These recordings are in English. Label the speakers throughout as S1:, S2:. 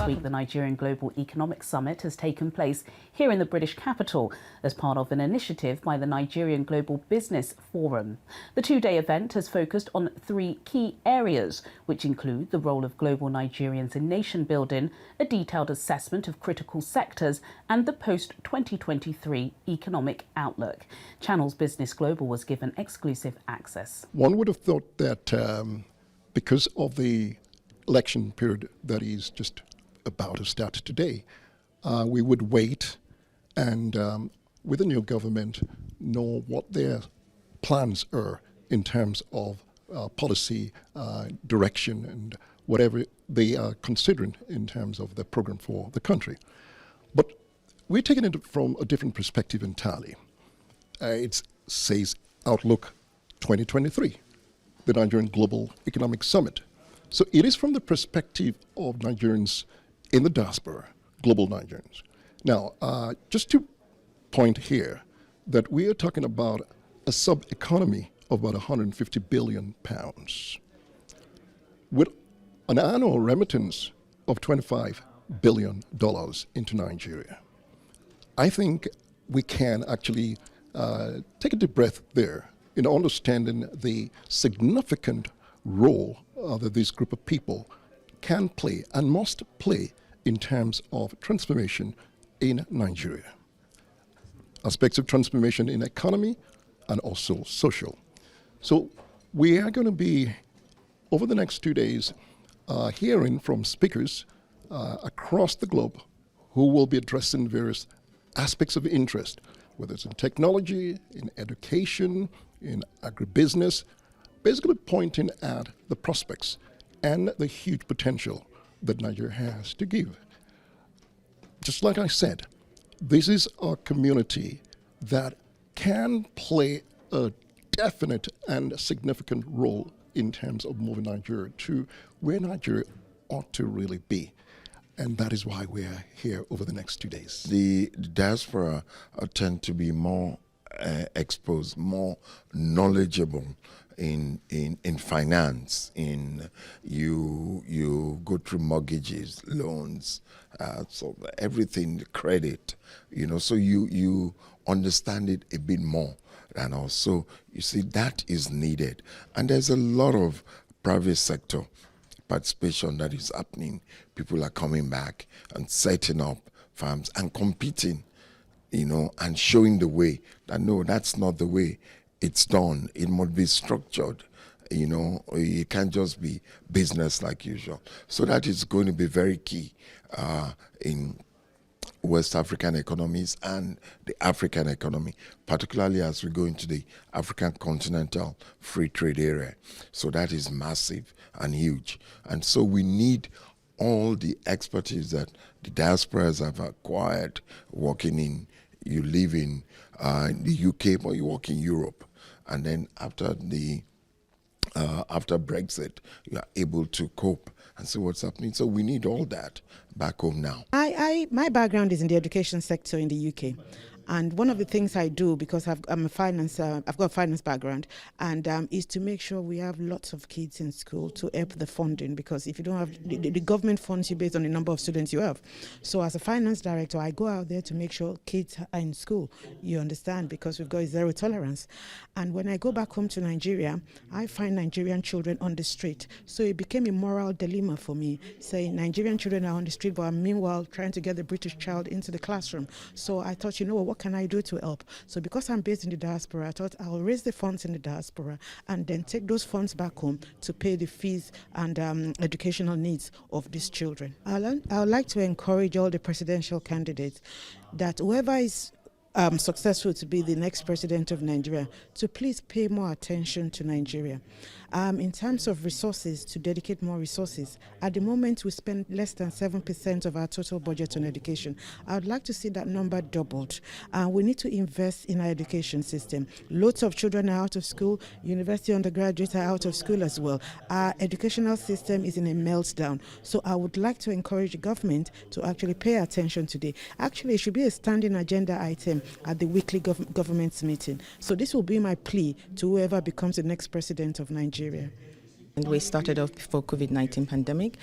S1: week, the Nigerian Global Economic Summit has taken place here in the British capital as part of an initiative by the Nigerian Global Business Forum. The two-day event has focused on three key areas, which include the role of global Nigerians in nation building, a detailed assessment of critical sectors, and the post-2023 economic outlook. Channel's Business Global was given exclusive access.
S2: One would have thought that because of the election period that is just about to start today, we would wait and with the new government know what their plans are in terms of policy direction and whatever they are considering in terms of the program for the country. But we're taking it from a different perspective entirely. It says Outlook 2023, the Nigerian Global Economic Summit. So it is from the perspective of Nigerians in the diaspora, global Nigerians. Now, just to point here that we are talking about a sub-economy of about 150 billion pounds with an annual remittance of $25 billion into Nigeria. I think we can actually take a deep breath there in understanding the significant role that this group of people can play and must play in terms of transformation in Nigeria. Aspects of transformation in economy and also social. So we are going to be, over the next 2 days, hearing from speakers across the globe who will be addressing various aspects of interest, whether it's in technology, in education, in agribusiness, basically pointing at the prospects and the huge potential that Nigeria has to give. Just like I said, this is a community that can play a definite and significant role in terms of moving Nigeria to where Nigeria ought to really be. And that is why we're here over the next 2 days.
S3: The diaspora tend to be more exposed, more knowledgeable in finance. You go through mortgages, loans, so everything, credit, so you understand it a bit more. And also, you see, that is needed. And there's a lot of private sector participation that is happening. People are coming back and setting up farms and competing, and showing the way that no, that's not the way it's done. It must be structured. It can't just be business like usual. So that is going to be very key in West African economies and the African economy, particularly as we go into the African continental free trade area. So that is massive and huge. And so we need all the expertise that the diasporas have acquired working in, you live in the UK, but you work in Europe. And then after Brexit, you are able to cope and see what's happening. So we need all that back home now.
S4: My background is in the education sector in the UK. And one of the things I do, because I've got a finance background, and is to make sure we have lots of kids in school to help the funding, because if you don't have, the government funds you based on the number of students you have. So as a finance director, I go out there to make sure kids are in school, you understand, because we've got zero tolerance. And when I go back home to Nigeria, I find Nigerian children on the street. So it became a moral dilemma for me, saying Nigerian children are on the street, but I'm meanwhile trying to get the British child into the classroom. So I thought, what can I do to help? So because I'm based in the diaspora, I thought I'll raise the funds in the diaspora and then take those funds back home to pay the fees and educational needs of these children. I would like to encourage all the presidential candidates that whoever is successful to be the next president of Nigeria, to please pay more attention to Nigeria. In terms of resources, to dedicate more resources. At the moment, we spend less than 7% of our total budget on education. I would like to see that number doubled. We need to invest in our education system. Lots of children are out of school. University undergraduates are out of school as well. Our educational system is in a meltdown. So I would like to encourage the government to actually pay attention today. Actually, it should be a standing agenda item at the weekly government meeting. So this will be my plea to whoever becomes the next president of Nigeria.
S5: We started off before COVID-19 pandemic.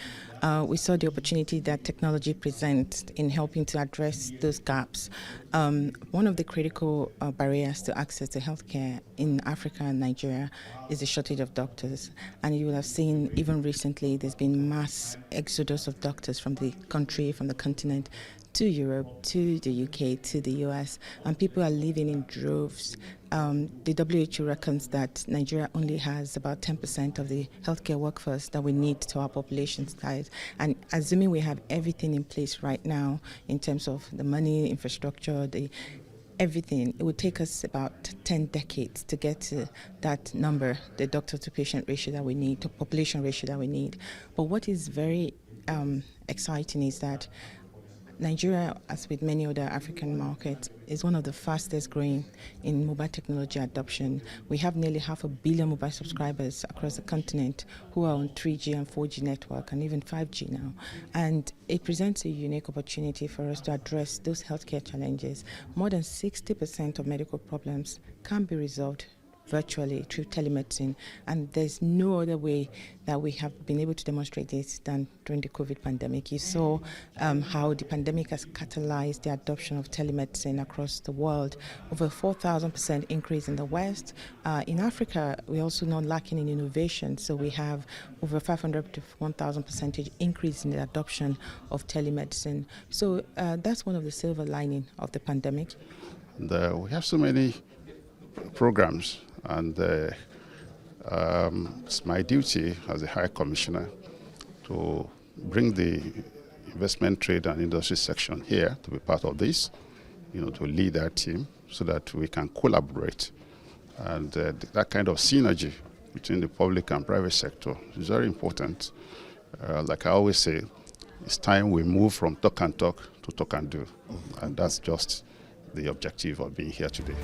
S5: We saw the opportunity that technology presents in helping to address those gaps. One of the critical barriers to access to healthcare in Africa and Nigeria is the shortage of doctors. And you will have seen even recently there's been mass exodus of doctors from the country, from the continent, to Europe, to the UK, to the US, and people are leaving in droves. The WHO reckons that Nigeria only has about 10% of the healthcare workforce that we need to our population size. And assuming we have everything in place right now in terms of the money, infrastructure, everything, it would take us about 10 decades to get to that number, the doctor to patient ratio that we need, to population ratio that we need. But what is very exciting is that Nigeria, as with many other African markets, is one of the fastest growing in mobile technology adoption. We have nearly 500 million mobile subscribers across the continent who are on 3G and 4G network and even 5G now. And it presents a unique opportunity for us to address those healthcare challenges. More than 60% of medical problems can be resolved virtually through telemedicine, and there's no other way that we have been able to demonstrate this than during the COVID pandemic. You saw how the pandemic has catalyzed the adoption of telemedicine across the world. Over 4,000% increase in the West. In Africa, we're also not lacking in innovation, so we have over 500 to 1,000% increase in the adoption of telemedicine. So that's one of the silver lining of the pandemic.
S6: We have so many programs, and it's my duty as a High Commissioner to bring the investment, trade and industry section here to be part of this, to lead that team so that we can collaborate. And that kind of synergy between the public and private sector is very important. Like I always say, it's time we move from talk and talk to talk and do. And that's just the objective of being here today.